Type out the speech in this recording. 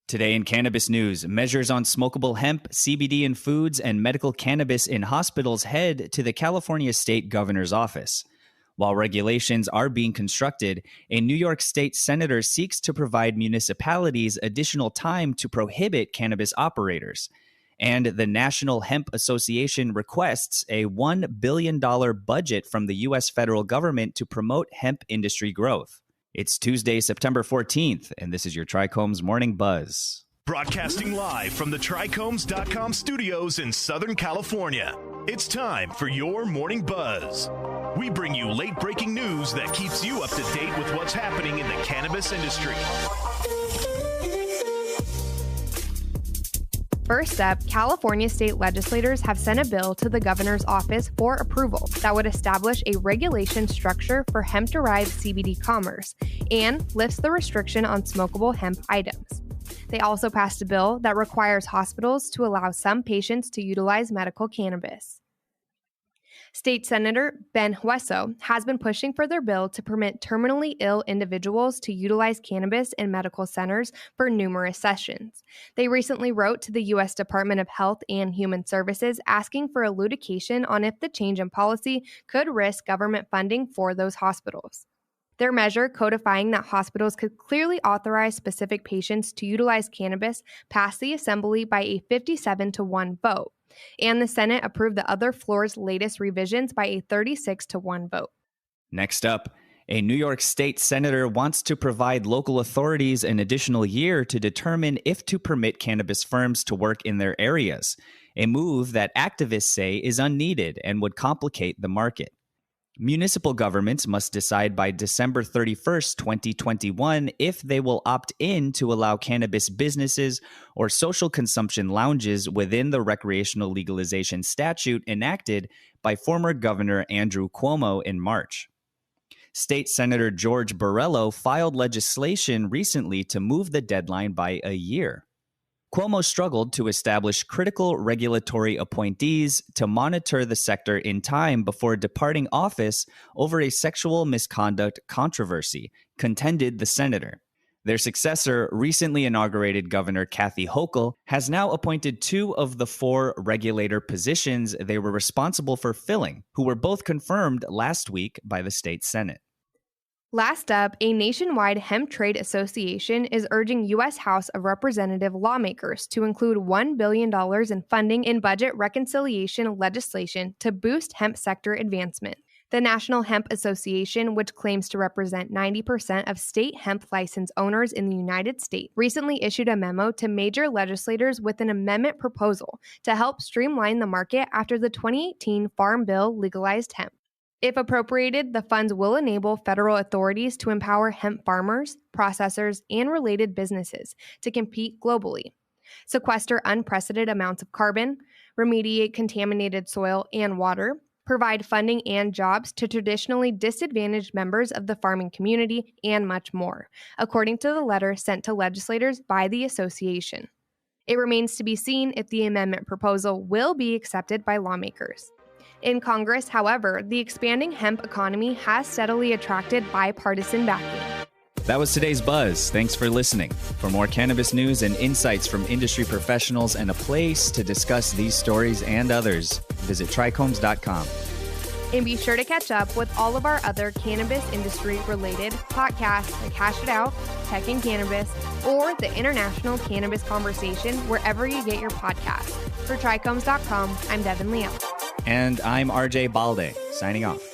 Today in cannabis news, measures on smokable hemp, CBD in foods, and medical cannabis in hospitals head to the California State Governor's office. While regulations are being constructed, a New York State senator seeks to provide municipalities additional time to prohibit cannabis operators. And the National Hemp Association requests a $1 billion budget from the U.S. federal government to promote hemp industry growth. It's Tuesday, September 14th, and this is your Trichomes Morning Buzz. Broadcasting live from the Trichomes.com studios in Southern California. It's time for your Morning Buzz. We bring you late-breaking news that keeps you up to date with what's happening in the cannabis industry. First up, California state legislators have sent a bill to the governor's office for approval that would establish a regulation structure for hemp-derived CBD commerce and lifts the restriction on smokable hemp items. They also passed a bill that requires hospitals to allow some patients to utilize medical cannabis. State Senator Ben Hueso has been pushing for their bill to permit terminally ill individuals to utilize cannabis in medical centers for numerous sessions. They recently wrote to the U.S. Department of Health and Human Services asking for elucidation on if the change in policy could risk government funding for those hospitals. Their measure, codifying that hospitals could clearly authorize specific patients to utilize cannabis, passed the Assembly by a 57-1 vote. And the Senate approved the other floor's latest revisions by a 36-1 vote. Next up, a New York State senator wants to provide local authorities an additional year to determine if to permit cannabis firms to work in their areas, a move that activists say is unneeded and would complicate the market. Municipal governments must decide by December 31st, 2021, if they will opt in to allow cannabis businesses or social consumption lounges within the recreational legalization statute enacted by former Governor Andrew Cuomo in March. State Senator George Borrello filed legislation recently to move the deadline by a year. Cuomo struggled to establish critical regulatory appointees to monitor the sector in time before departing office over a sexual misconduct controversy, contended the senator. Their successor, recently inaugurated Governor Kathy Hochul, has now appointed 2 of the 4 regulator positions they were responsible for filling, who were both confirmed last week by the state Senate. Last up, a nationwide hemp trade association is urging U.S. House of Representative lawmakers to include $1 billion in funding in budget reconciliation legislation to boost hemp sector advancement. The National Hemp Association, which claims to represent 90% of state hemp license owners in the United States, recently issued a memo to major legislators with an amendment proposal to help streamline the market after the 2018 Farm Bill legalized hemp. If appropriated, the funds will enable federal authorities to empower hemp farmers, processors, and related businesses to compete globally, sequester unprecedented amounts of carbon, remediate contaminated soil and water, provide funding and jobs to traditionally disadvantaged members of the farming community, and much more, according to the letter sent to legislators by the association. It remains to be seen if the amendment proposal will be accepted by lawmakers. In Congress, however, the expanding hemp economy has steadily attracted bipartisan backing. That was today's Buzz. Thanks for listening. For more cannabis news and insights from industry professionals and a place to discuss these stories and others, visit trichomes.com. And be sure to catch up with all of our other cannabis industry-related podcasts like Hash It Out, Tech and Cannabis, or the International Cannabis Conversation wherever you get your podcasts. For trichomes.com, I'm Devin Leal. And I'm RJ Balde, signing off.